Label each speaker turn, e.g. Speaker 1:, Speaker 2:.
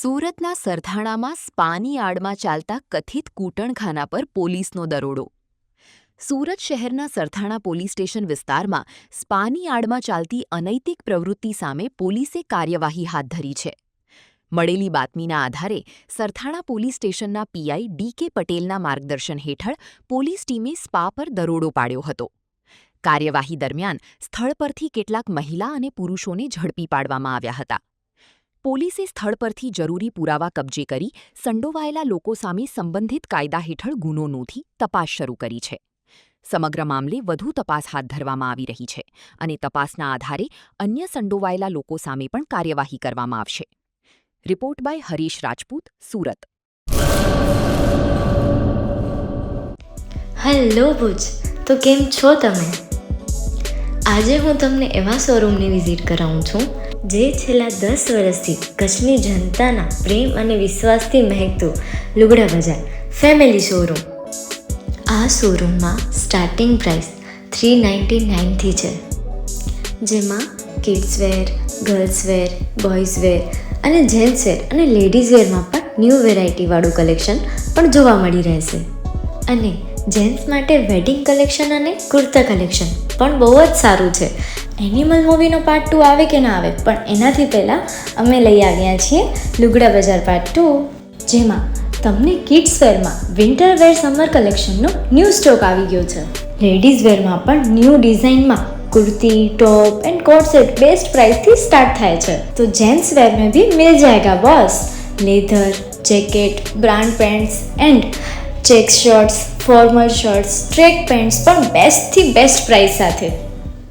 Speaker 1: સુરતના સરથાણામાં સ્પાની આડમાં ચાલતા કથિત કૂટણખાના પર પોલીસનો દરોડો. સુરત શહેરના સરથાણા પોલીસ સ્ટેશન વિસ્તારમાં સ્પાની આડમાં ચાલતી અનૈતિક પ્રવૃત્તિ સામે પોલીસે કાર્યવાહી હાથ ધરી છે. મળેલી બાતમીના આધારે સરથાણા પોલીસ સ્ટેશનના પીઆઈ ડી.કે. પટેલના માર્ગદર્શન હેઠળ પોલીસ ટીમે સ્પા પર દરોડો પાડ્યો હતો. કાર્યવાહી દરમિયાન સ્થળ પરથી કેટલાક મહિલા અને પુરુષોને ઝડપી પાડવામાં આવ્યા હતા. પોલીસે સ્થળ પરથી જરૂરી પુરાવા કબજે કરી સંડોવાયેલા લોકો સામે સંબંધિત કાયદા હેઠળ ગુનો નોંધી તપાસ શરૂ કરી છે. સમગ્ર મામલે વધુ તપાસ હાથ ધરવામાં આવી રહી છે અને તપાસના આધારે અન્ય સંડોવાયેલા લોકો સામે પણ કાર્યવાહી કરવામાં આવશે. Report by Harish Rajput, Surat.
Speaker 2: Hello Bhuj, તો કેમ છો તમે? આજે હું તમને એવા શોરૂમની વિઝિટ કરાવું છું જે છેલ્લા 10 વર્ષથી કચ્છની જનતાના પ્રેમ અને વિશ્વાસથી મહેકતું લુગડા બજાર ફેમિલી શોરૂમ. આ શોરૂમમાં સ્ટાર્ટિંગ પ્રાઇસ 399થી છે, જેમાં કિડ્સવેર, ગર્લ્સવેર, બોયઝવેર અને જેન્ટ્સવેર અને લેડીઝવેરમાં પણ ન્યૂ વેરાયટીવાળું કલેક્શન પણ જોવા મળી રહેશે. અને જેન્ટ્સ માટે વેડિંગ કલેક્શન અને કુર્તા કલેક્શન પણ બહુ જ સારું છે. એનિમલ મૂવીનો પાર્ટ 2 આવે કે ના આવે, પણ એનાથી પહેલાં અમે લઈ આવ્યા છીએ લુગડા બજાર પાર્ટ 2, જેમાં તમને કિડ્સ વેરમાં વિન્ટર વેર સમર કલેક્શનનો ન્યૂ સ્ટોક આવી ગયો છે. લેડીઝ વેરમાં પણ ન્યૂ ડિઝાઇનમાં kurti, top and coat set best price थी स्टार्ट थाय छे. तो जेंट्स वेर में भी मिल जाएगा boss. Leather, jacket, brand pants and check shirts, formal shirts, track pants પણ બેસ્ટ થી બેસ્ટ પ્રાઇસ સાથે.